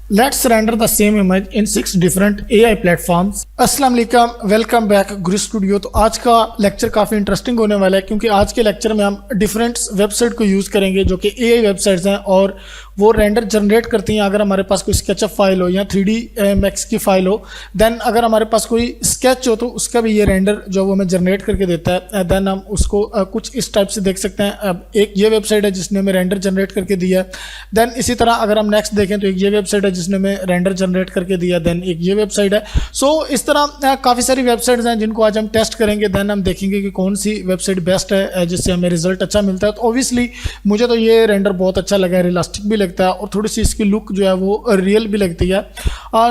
Let's render the same image in 6 different AI platforms. अस्सलाम वालेकुम, welcome back गुरु studio. तो आज का लेक्चर काफ़ी इंटरेस्टिंग होने वाला है क्योंकि आज के लेक्चर में हम डिफरेंट वेबसाइट को यूज़ करेंगे जो कि AI वेबसाइट्स हैं और वो रेंडर जनरेट करती हैं। अगर हमारे पास कोई स्केचअप फाइल हो या 3D मैक्स की फाइल हो, देन अगर हमारे पास कोई स्केच हो तो उसका भी ये रेंडर जो वो हमें जनरेट करके देता है। देन हम उसको कुछ इस टाइप से देख सकते हैं। अब एक ये वेबसाइट है जिसने हमें रेंडर जनरेट करके दिया है। देन इसी तरह अगर हम नेक्स्ट देखें तो एक ये वेबसाइट है जिसने हमें रेंडर जनरेट करके दिया। देन एक ये वेबसाइट है। सो इस तरह काफ़ी सारी वेबसाइट्स हैं जिनको आज हम टेस्ट करेंगे। देन हम देखेंगे कि कौन सी वेबसाइट बेस्ट है जिससे हमें रिजल्ट अच्छा मिलता है। तो ऑब्वियसली मुझे तो ये रेंडर बहुत अच्छा लगा है, रियलिस्टिक भी लगता है और थोड़ी सी इसकी लुक जो है वो रियल भी लगती है।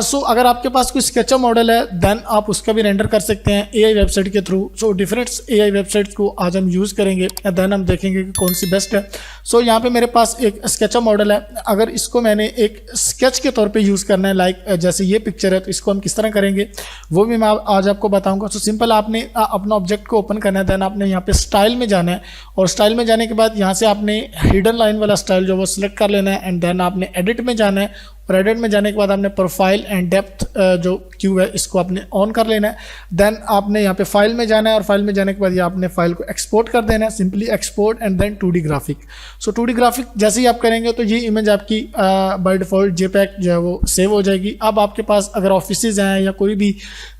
सो अगर आपके पास कोई स्केचअप मॉडल है देन आप उसका भी रेंडर कर सकते हैं AI वेबसाइट के through. So different AI websites को आज हम यूज़ करेंगे। देन हम देखेंगे कि कौन सी बेस्ट है। सो यहाँ पे मेरे पास एक स्केचअप मॉडल है। अगर इसको मैंने एक स्केच के तौर पे यूज़ करना है, लाइक जैसे ये पिक्चर है, तो इसको हम किस तरह करेंगे वो भी मैं आज आपको बताऊंगा। सो सिंपल आपने अपना ऑब्जेक्ट को ओपन करना है। देन आपने यहाँ पे स्टाइल में जाना है और स्टाइल में जाने के बाद यहाँ से आपने हिडन लाइन वाला स्टाइल जो वो सिलेक्ट कर लेना है। एंड देन आपने एडिट में जाना है और एडिट में जाने के बाद आपने प्रोफाइल एंड डेप्थ जो क्यू है इसको आपने ऑन कर लेना है। देन आपने यहाँ पे फाइल में जाना है और फाइल में जाने के बाद ये आपने फाइल को एक्सपोर्ट कर देना है, simply export and then 2D graphic. So 2D graphic जैसे ही आप करेंगे तो ये इमेज आपकी बाय डिफ़ॉल्ट JPEG जो है वो सेव हो जाएगी। अब आपके पास अगर ऑफिसेज हैं या कोई भी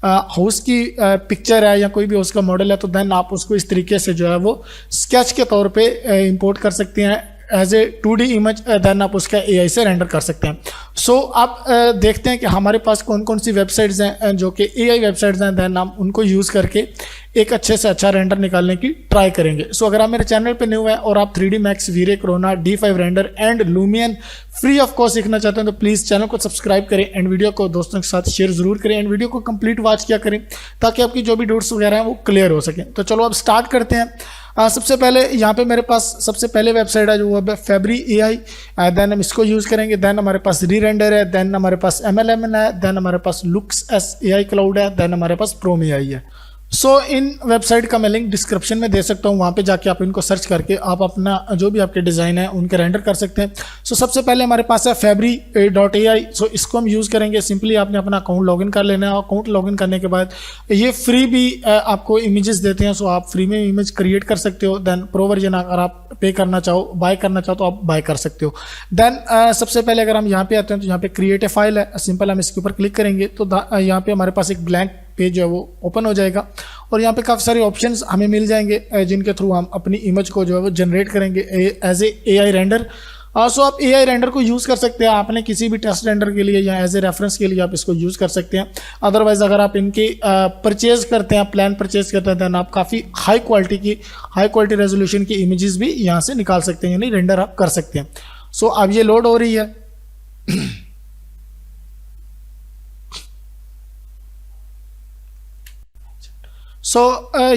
हाउस की पिक्चर है या कोई भी हाउस का मॉडल है तो देन आप उसको इस तरीके से जो है वो स्केच के तौर पर इम्पोर्ट कर सकते हैं as a 2D image. Then आप उसका AI से रेंडर कर सकते हैं। सो आप देखते हैं कि हमारे पास कौन कौन सी वेबसाइट्स हैं जो कि AI वेबसाइट्स हैं। देन हम उनको यूज़ करके एक अच्छे से अच्छा रेंडर निकालने की ट्राई करेंगे। सो अगर आप मेरे चैनल पे न्यू हैं और आप 3D Max, V-Ray, Corona, D5 render and Lumion free of cost सीखना चाहते हैं तो प्लीज़ चैनल को सब्सक्राइब करें एंड वीडियो को दोस्तों के साथ शेयर जरूर करें एंड वीडियो को कंप्लीट वॉच किया करें ताकि आपकी जो भी डाउट्स वगैरह हैं वो क्लियर हो सकें। तो चलो अब स्टार्ट करते हैं। सबसे पहले यहाँ पे मेरे पास सबसे पहले वेबसाइट है जो वो है Fabry AI। देन हम इसको यूज़ करेंगे। देन हमारे पास री-रेंडर है। देन हमारे पास MLMN है। देन हमारे पास LuxS AI क्लाउड है। देन हमारे पास Chrome AI है। सो इन वेबसाइट का मैं लिंक डिस्क्रिप्शन में दे सकता हूँ, वहाँ पे जाके आप इनको सर्च करके आप अपना जो भी आपके डिज़ाइन है उनके रेंडर कर सकते हैं। सो सबसे पहले हमारे पास है Fabry.ai। सो इसको हम यूज़ करेंगे। सिंपली आपने अपना अकाउंट लॉगिन कर लेना है। अकाउंट लॉगिन करने के बाद ये फ्री भी आपको इमेजेस देते हैं। सो आप फ्री में इमेज क्रिएट कर सकते हो। देन प्रो वर्जन अगर आप पे करना चाहो, बाय करना चाहो तो आप बाय कर सकते हो। देन सबसे पहले अगर हम यहाँ पे आते हैं तो यहाँ पे क्रिएट ए फाइल है। सिंपल हम इसके ऊपर क्लिक करेंगे तो यहाँ पे हमारे पास एक ब्लैंक पेज जो है वो ओपन हो जाएगा और यहाँ पे काफ़ी सारे ऑप्शंस हमें मिल जाएंगे जिनके थ्रू हम अपनी इमेज को जो है वो जनरेट करेंगे एज ए AI रेंडर। सो आप AI रेंडर को यूज़ कर सकते हैं आपने किसी भी टेस्ट रेंडर के लिए या एज ए रेफरेंस के लिए आप इसको यूज़ कर सकते हैं। अदरवाइज अगर आप इनके परचेज करते हैं, प्लान परचेज करते हैं, देन आप काफ़ी हाई क्वालिटी रेजोल्यूशन की इमेजेस भी यहाँ से निकाल सकते हैं, यानी रेंडर आप कर सकते हैं। सो अब ये लोड हो रही है। सो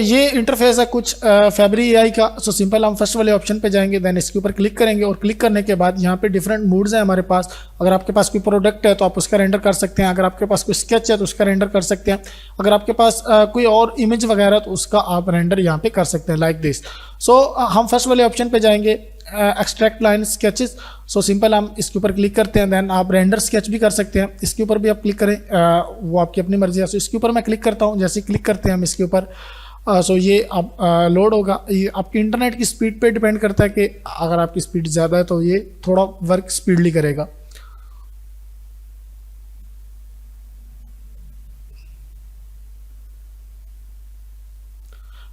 ये इंटरफेस है कुछ Fabry AI का। सो सिंपल हम फर्स्ट वाले ऑप्शन पे जाएंगे। देन इसके ऊपर क्लिक करेंगे और क्लिक करने के बाद यहाँ पे डिफरेंट मूड्स हैं हमारे पास। अगर आपके पास कोई प्रोडक्ट है तो आप उसका रेंडर कर सकते हैं। अगर आपके पास कोई स्केच है तो उसका रेंडर कर सकते हैं। अगर आपके पास कोई और इमेज वगैरह तो उसका आप रेंडर यहाँ पे कर सकते हैं लाइक दिस। सो हम फर्स्ट वाले ऑप्शन पे जाएंगे, extract line sketches. So simple हम इसके ऊपर क्लिक करते हैं। देन आप रेंडर स्केच भी कर सकते हैं, इसके ऊपर भी आप क्लिक करें, वो आपकी अपनी मर्जी है। सो इसके ऊपर मैं क्लिक करता हूँ। जैसे क्लिक करते हैं हम इसके ऊपर सो ये अब लोड होगा। ये आपकी इंटरनेट की स्पीड पे डिपेंड करता है कि अगर आपकी स्पीड ज़्यादा है तो ये थोड़ा वर्क स्पीडली करेगा।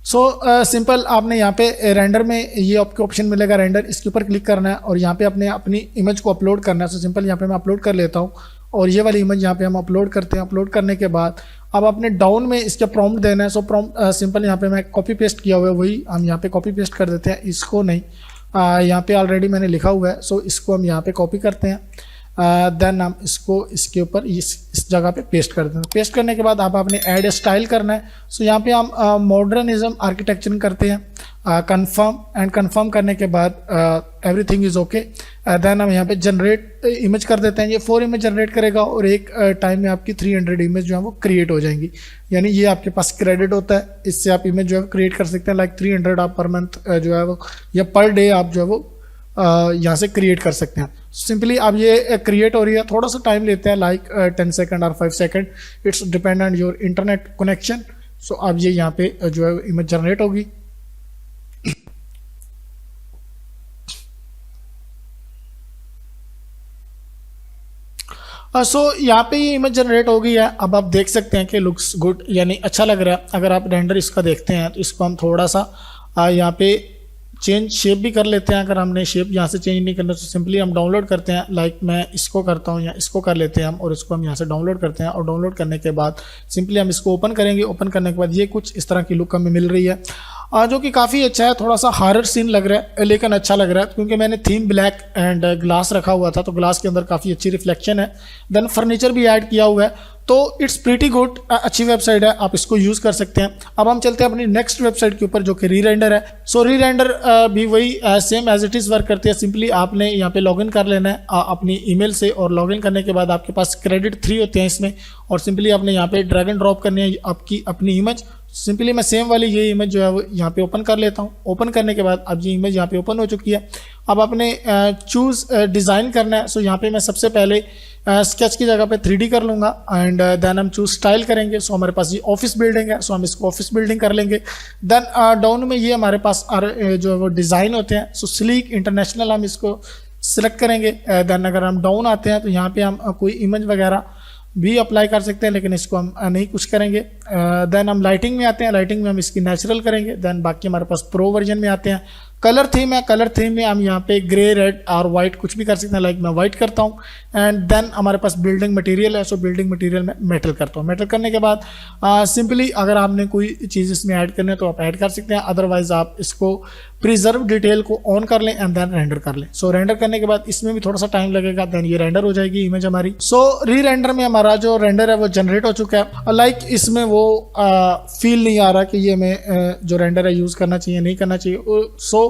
सो सिंपल आपने यहाँ पे रेंडर में ये आपको ऑप्शन मिलेगा रेंडर, इसके ऊपर क्लिक करना है और यहाँ पे अपने अपनी इमेज को अपलोड करना है। सो सिंपल यहाँ पे मैं अपलोड कर लेता हूँ और ये वाली इमेज यहाँ पे हम अपलोड करते हैं। अपलोड करने के बाद अब अपने डाउन में इसका प्रॉम्प्ट देना है। सो प्रॉम्प्ट सिंपल यहाँ पे मैं कॉपी पेस्ट किया हुआ है, वही हम यहाँ पे कॉपी पेस्ट कर देते हैं। इसको नहीं, यहाँ पे ऑलरेडी मैंने लिखा हुआ है। सो इसको हम यहाँ पे कॉपी करते हैं। देन हम इसको इसके ऊपर इस जगह पे पेस्ट कर देते हैं। पेस्ट करने के बाद आप आपने ऐड स्टाइल करना है। सो यहाँ पे हम मॉडर्निज्म आर्किटेक्चर करते हैं, कंफर्म करने के बाद एवरीथिंग इज़ ओके। देन हम यहाँ पे जनरेट इमेज कर देते हैं। ये 4 इमेज जनरेट करेगा और एक टाइम में आपकी 300 इमेज जो है वो क्रिएट हो जाएंगी। यानी ये आपके पास क्रेडिट होता है, इससे आप इमेज जो है क्रिएट कर सकते हैं। लाइक 300 आप पर मंथ जो है वो या पर डे आप जो है वो यहाँ से क्रिएट कर सकते हैं। सिंपली अब ये क्रिएट हो रही है, थोड़ा सा टाइम लेते हैं लाइक 10 सेकंड और 5 second, it's dependent your internet connection. So अब ये यहाँ पे जो है इमेज जनरेट होगी। यहाँ पे ये इमेज जनरेट हो गई है। अब आप देख सकते हैं कि लुक्स गुड, यानी अच्छा लग रहा है। अगर आप रेंडर इसका देखते हैं तो इसको हम थोड़ा सा यहाँ पे चेंज शेप भी कर लेते हैं। अगर हमने शेप यहाँ से चेंज नहीं करना तो सिंपली हम डाउनलोड करते हैं, लाइक मैं इसको करता हूँ या इसको कर लेते हैं हम, और इसको हम यहाँ से डाउनलोड करते हैं। और डाउनलोड करने के बाद सिंपली हम इसको ओपन करेंगे। ओपन करने के बाद ये कुछ इस तरह की लुक हमें मिल रही है, जो कि काफ़ी अच्छा है। थोड़ा सा हॉरर सीन लग रहा है लेकिन अच्छा लग रहा है, क्योंकि मैंने थीम ब्लैक एंड ग्लास रखा हुआ था, तो ग्लास के अंदर काफ़ी अच्छी रिफ्लेक्शन है। देन फर्नीचर भी ऐड किया हुआ है, तो इट्स प्रीटी गुड, अच्छी वेबसाइट है, आप इसको यूज़ कर सकते हैं। अब हम चलते हैं अपनी नेक्स्ट वेबसाइट के ऊपर, जो कि री रेंडर है। सो री रेंडर भी वही same as it is work करती है। सिंपली आपने यहाँ पे लॉगिन कर लेना है अपनी ईमेल से, और लॉगिन करने के बाद आपके पास क्रेडिट 3 होते हैं इसमें, और सिंपली आपने यहाँ पे ड्रैग एंड ड्रॉप करनी है आपकी अपनी इमेज। सिंपली मैं सेम वाली ये इमेज जो है वो यहाँ पे ओपन कर लेता हूँ। ओपन करने के बाद अब ये इमेज यहाँ पे ओपन हो चुकी है। अब आपने चूज़ डिज़ाइन करना है। सो यहाँ पे मैं सबसे पहले स्केच की जगह पे 3D कर लूँगा, एंड देन हम चूज स्टाइल करेंगे। सो हमारे पास ये ऑफिस बिल्डिंग है, सो हम इसको ऑफिस बिल्डिंग कर लेंगे। देन डाउन में ये हमारे पास जो है वो डिज़ाइन होते हैं। सो स्लीक इंटरनेशनल हम इसको सिलेक्ट करेंगे। देन अगर हम डाउन आते हैं तो यहाँ पे हम कोई इमेज वगैरह भी अप्लाई कर सकते हैं, लेकिन इसको हम नहीं कुछ करेंगे। देन हम लाइटिंग में आते हैं, लाइटिंग में हम इसकी नेचुरल करेंगे। देन बाकी हमारे पास प्रो वर्जन में आते हैं। कलर थीम है, कलर थीम में हम यहाँ पे ग्रे, रेड और वाइट कुछ भी कर सकते हैं, लाइक मैं वाइट करता हूँ। एंड देन हमारे पास बिल्डिंग मटेरियल है, सो बिल्डिंग मटेरियल में मेटल करता हूँ। मेटल करने के बाद सिंपली अगर आपने कोई चीज़ इसमें ऐड करनी है तो आप ऐड कर सकते हैं, अदरवाइज आप इसको प्रिजर्व डिटेल को ऑन कर लें एंड देन रेंडर कर लें। सो रेंडर करने के बाद इसमें भी थोड़ा सा टाइम लगेगा, देन ये रेंडर हो जाएगी इमेज हमारी। सो री रेंडर में हमारा जो रेंडर है वो जनरेट हो चुका है। लाइक इसमें वो फील नहीं आ रहा कि ये हमें जो रेंडर है यूज़ करना चाहिए नहीं करना चाहिए। सो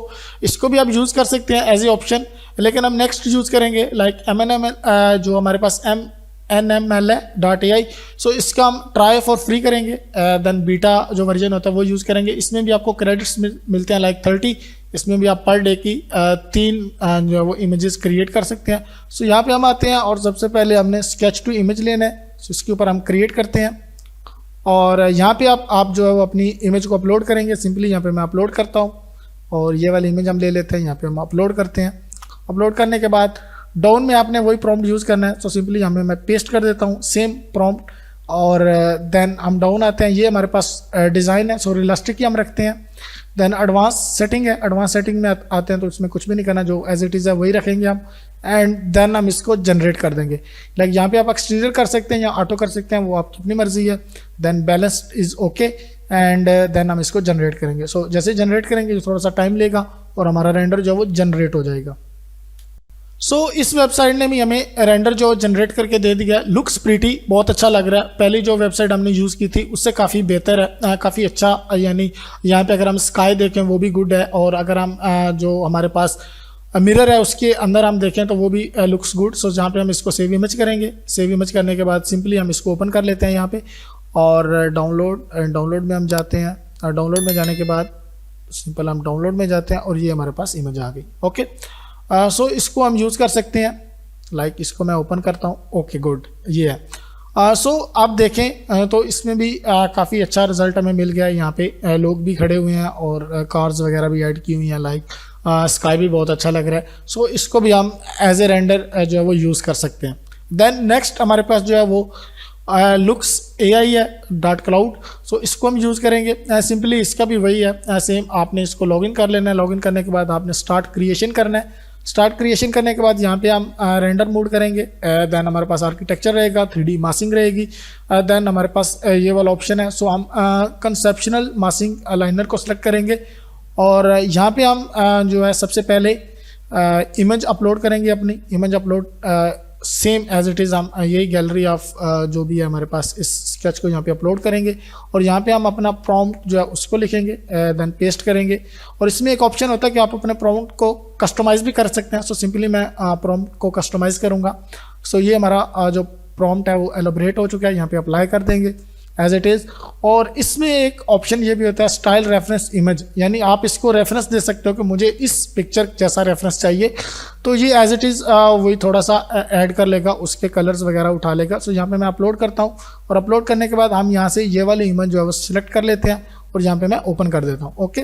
इसको भी आप यूज़ कर सकते हैं एज ए ऑप्शन, लेकिन हम नेक्स्ट यूज़ करेंगे लाइक MNML जो हमारे पास NML है .ai। सो इसका हम ट्राई फॉर फ्री करेंगे। देन बीटा जो वर्जन होता है वो यूज़ करेंगे। इसमें भी आपको क्रेडिट्स मिलते हैं लाइक 30। इसमें भी आप पर डे की 3 जो है वो इमेजेस क्रिएट कर सकते हैं। सो यहाँ पे हम आते हैं और सबसे पहले हमने स्केच टू इमेज लेना है। सो इसके ऊपर हम क्रिएट करते हैं, और यहाँ पे आप जो है वो अपनी इमेज को अपलोड करेंगे। सिंपली यहाँ पे मैं अपलोड करता हूँ, और ये वाली इमेज हम ले लेते हैं, यहाँ पे हम अपलोड करते हैं। अपलोड करने के बाद डाउन में आपने वही प्रॉम्प्ट यूज़ करना है। सो सिंपली यहाँ में मैं पेस्ट कर देता हूँ सेम प्रॉम्प्ट, और देन हम डाउन आते हैं। ये हमारे पास डिज़ाइन है, सो रियलिस्टिक ही हम रखते हैं। देन एडवांस सेटिंग है, एडवांस सेटिंग में आते हैं तो इसमें कुछ भी नहीं करना, जो एज इट इज़ है वही रखेंगे हम। एंड देन हम इसको जनरेट कर देंगे। लाइक यहाँ पे आप एक्सटीरियर कर सकते हैं या ऑटो कर सकते हैं, वो आपकी अपनी मर्जी है। Then balance is okay, and then हम इसको जनरेट करेंगे। सो जैसे जनरेट करेंगे थोड़ा सा टाइम लेगा और हमारा रेंडर जो है वो जनरेट हो जाएगा। सो इस वेबसाइट ने भी हमें रेंडर जो जनरेट करके दे दिया। लुक्स प्रीटी, बहुत अच्छा लग रहा है। पहली जो वेबसाइट हमने यूज़ की थी उससे काफ़ी बेहतर है, काफ़ी अच्छा। यानी यहाँ पे अगर हम स्काई देखें वो भी गुड है, और अगर हम जो हमारे पास मिरर है उसके अंदर हम देखें तो वो भी लुक्स गुड। सो जहाँ पे हम इसको सेव इमेज करेंगे। सेव इमेज करने के बाद सिंपली हम इसको ओपन कर लेते हैं यहाँ पे, और डाउनलोड में हम जाते हैं। डाउनलोड में जाने के बाद सिंपल हम डाउनलोड में जाते हैं, और ये हमारे पास इमेज आ गई। ओके, सो इसको हम यूज़ कर सकते हैं। लाइक इसको मैं ओपन करता हूँ। ओके गुड, ये है। सो आप देखें तो इसमें भी काफ़ी अच्छा रिजल्ट हमें मिल गया है। यहाँ पे लोग भी खड़े हुए हैं, और कार्स वगैरह भी ऐड की हुई हैं। लाइक स्काई भी बहुत अच्छा लग रहा है। सो इसको भी हम एज ए रेंडर जो है वो यूज़ कर सकते हैं। देन नेक्स्ट हमारे पास जो है वो लुक्स AI है .cloud। सो इसको हम यूज़ करेंगे। सिंपली इसका भी वही है, सेम आपने इसको लॉगिन कर लेना है। लॉगिन करने के बाद आपने स्टार्ट क्रिएशन करना है। स्टार्ट क्रिएशन करने के बाद यहाँ पे हम रेंडर मोड करेंगे। देन हमारे पास आर्किटेक्चर रहेगा, 3D मासिंग रहेगी। देन हमारे पास ये वाला ऑप्शन है। सो हम कंसेप्शनल मासिंग लाइनर को सिलेक्ट करेंगे, और यहाँ पे हम जो है सबसे पहले इमेज अपलोड करेंगे। अपनी image upload same as it is हम यही गैलरी ऑफ जो भी है हमारे पास, इस स्केच को यहाँ पे अपलोड करेंगे, और यहाँ पे हम अपना प्रॉम्प्ट जो है उसको लिखेंगे। देन पेस्ट करेंगे, और इसमें एक ऑप्शन होता है कि आप अपने प्रॉम्प्ट को कस्टमाइज़ भी कर सकते हैं। सो सिंपली मैं प्रॉम्प्ट को कस्टमाइज़ करूँगा। सो ये हमारा जो प्रॉम्प्ट है वो एलोबरेट हो चुका है, यहाँ पे अप्लाई कर देंगे। As it is. और इसमें एक ऑप्शन ये भी होता है स्टाइल रेफरेंस इमेज, यानी आप इसको रेफरेंस दे सकते हो कि मुझे इस पिक्चर जैसा रेफरेंस चाहिए, तो ये एज इट इज़ वही थोड़ा सा ऐड कर लेगा, उसके कलर्स वगैरह उठा लेगा। सो यहाँ पे मैं अपलोड करता हूँ और अपलोड करने के बाद हम यहाँ से ये वाली इमेज जो है वो सिलेक्ट कर लेते हैं और यहाँ पे मैं ओपन कर देता हूँ। ओके,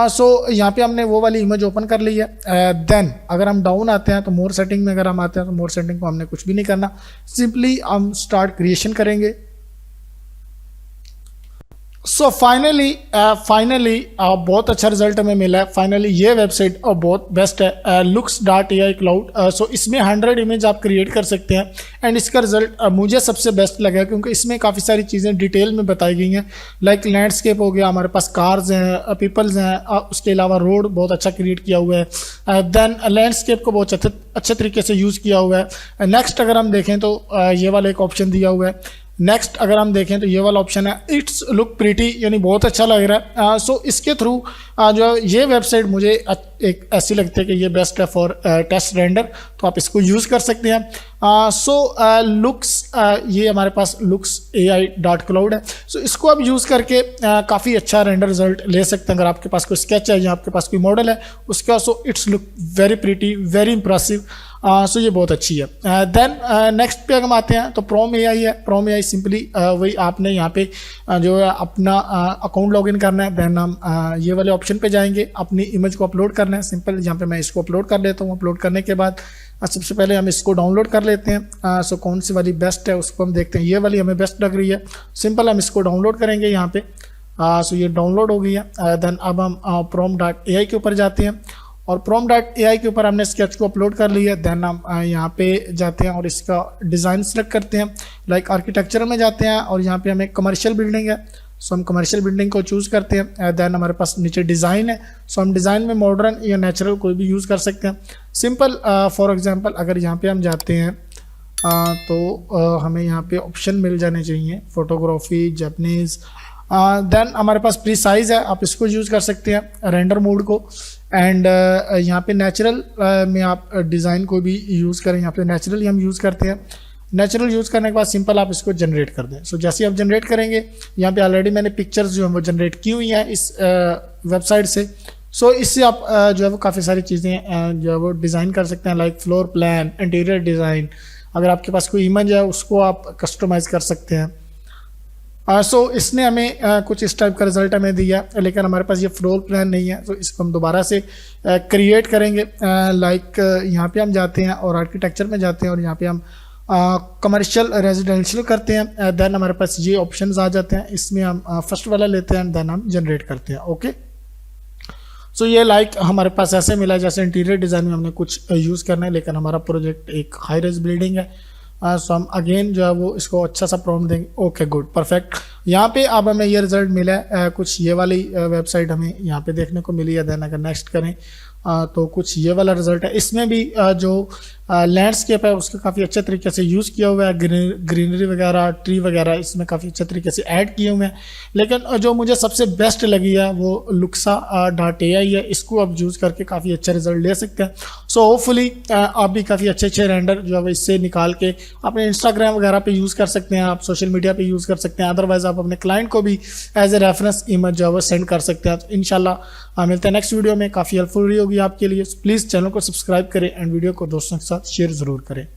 सो यहाँ पे हमने वो वाली इमेज ओपन कर ली है। देन अगर हम डाउन आते हैं तो मोर सेटिंग में अगर हम आते हैं तो मोर सेटिंग को हमने कुछ भी नहीं करना, सिंपली हम स्टार्ट क्रिएशन करेंगे। सो फाइनली बहुत अच्छा रिजल्ट हमें मिला है। फाइनली ये वेबसाइट बहुत बेस्ट है, looks.ai क्लाउड। सो इसमें 100 इमेज आप क्रिएट कर सकते हैं एंड इसका रिजल्ट मुझे सबसे बेस्ट लगा क्योंकि इसमें काफ़ी सारी चीज़ें डिटेल में बताई गई हैं, लाइक लैंडस्केप हो गया, हमारे पास कार्स हैं, पीपल्स हैं, उसके अलावा रोड बहुत अच्छा क्रिएट किया हुआ है। देन लैंडस्केप को बहुत अच्छे तरीके से यूज़ किया हुआ है। नेक्स्ट अगर हम देखें तो ये वाला एक ऑप्शन दिया हुआ है। नेक्स्ट अगर हम देखें तो ये वाला ऑप्शन है इट्स लुक प्रीटी, यानी बहुत अच्छा लग रहा है। सो इसके थ्रू जो ये वेबसाइट मुझे एक ऐसी लगती है कि ये बेस्ट है फॉर टेस्ट रेंडर, तो आप इसको यूज़ कर सकते हैं। सो लुक्स ये हमारे पास looks.ai.cloud है। सो इसको आप यूज़ करके काफ़ी अच्छा रेंडर रिजल्ट ले सकते हैं। अगर आपके पास कोई स्केच है या आपके पास कोई मॉडल है उसका, so it's look very pretty, very impressive. So ये बहुत अच्छी है। देन नेक्स्ट पे अगर हम आते हैं तो प्रोम एआई है। प्रोम एआई सिंपली वही आपने यहाँ पे जो है अपना अकाउंट लॉगिन करना है, देन हम ये वाले ऑप्शन पे जाएंगे, अपनी इमेज को अपलोड करना है। सिंपल यहाँ पे मैं इसको अपलोड कर लेता हूँ। अपलोड करने के बाद सबसे पहले हम इसको डाउनलोड कर लेते हैं। सो कौन सी वाली बेस्ट है उसको हम देखते हैं, ये वाली हमें बेस्ट लग रही है। सिंपल हम इसको डाउनलोड करेंगे यहाँ पे। सो ये डाउनलोड हो गई है। देन अब हम prom.ai के ऊपर जाते हैं और prom.ai के ऊपर हमने स्केच को अपलोड कर लिया है। देन हम यहाँ पे जाते हैं और इसका डिज़ाइन सेलेक्ट करते हैं, लाइक आर्किटेक्चर में जाते हैं और यहाँ पे हमें कमर्शियल बिल्डिंग है, सो हम कमर्शियल बिल्डिंग को चूज़ करते हैं। देन हमारे पास नीचे डिज़ाइन है, सो हम डिज़ाइन में मॉडर्न या नेचुरल कोई भी यूज़ कर सकते हैं। सिंपल फॉर एग्जांपल अगर यहाँ पे हम जाते हैं तो हमें यहाँ पे ऑप्शन मिल जाने चाहिए, फोटोग्राफी, जापानीज़। देन हमारे पास प्री साइज़ है, आप इसको यूज़ कर सकते हैं, रेंडर मोड को। एंड यहाँ पे नेचुरल में आप डिज़ाइन को भी यूज़ करें, यहाँ पे नेचुरल हम यूज़ करते हैं। नेचुरल यूज़ करने के बाद सिंपल आप इसको जनरेट कर दें। सो जैसे आप जनरेट करेंगे, यहाँ पे ऑलरेडी मैंने पिक्चर्स जो है वो जनरेट की हुई हैं इस वेबसाइट से। सो इससे आप जो है वो काफ़ी सारी चीज़ें जो है वो डिज़ाइन कर सकते हैं, like floor plan, interior design. अगर आपके पास कोई इमेज है उसको आप कस्टमाइज़ कर सकते हैं। सो इसने हमें कुछ इस टाइप का रिजल्ट हमें दिया, लेकिन हमारे पास ये फ्लोर प्लान नहीं है, तो इसको हम दोबारा से क्रिएट करेंगे। लाइक यहाँ पे हम जाते हैं और आर्किटेक्चर में जाते हैं और यहाँ पे हम कमर्शियल रेजिडेंशियल करते हैं। देन हमारे पास ये ऑप्शंस आ जाते हैं, इसमें हम फर्स्ट वाला लेते हैं, देन हम जनरेट करते हैं। ओके, सो ये लाइक हमारे पास ऐसे मिला जैसे इंटीरियर डिज़ाइन में हमने कुछ यूज़ करना है, लेकिन हमारा प्रोजेक्ट एक हाई रेज बिल्डिंग है। सो हम अगेन जो है वो इसको अच्छा सा प्रॉम्प्ट देंगे। Okay good, perfect. यहाँ पे अब हमें ये रिजल्ट मिला है, कुछ ये वाली वेबसाइट हमें यहाँ पे देखने को मिली है। देन अगर नेक्स्ट करें तो कुछ ये वाला रिजल्ट है। इसमें भी जो लैंडस्केप है उसका काफ़ी अच्छे तरीके से यूज़ किया हुआ है, ग्रीनरी वगैरह, ट्री वगैरह इसमें काफ़ी अच्छे तरीके से ऐड किए हुए हैं। लेकिन जो मुझे सबसे बेस्ट लगी है वो looks.ai है, इसको आप यूज़ करके काफ़ी अच्छा रिजल्ट ले सकते हैं। सो होपफुली आप भी काफ़ी अच्छे रेंडर जो है इससे निकाल के अपने इंस्टाग्राम वगैरह पे यूज़ कर सकते हैं, आप सोशल मीडिया पे यूज़ कर सकते हैं। अदरवाइज़ आप अपने क्लाइंट को भी एज ए रेफरेंस इमेज जो है वो सेंड कर सकते हैं। तो इंशाल्लाह मिलते हैं नेक्स्ट वीडियो में, काफ़ी हेल्पफुल रही होगी आपके लिए। प्लीज़ चैनल को सब्सक्राइब करें एंड वीडियो को दोस्तों के साथ शेयर ज़रूर करें।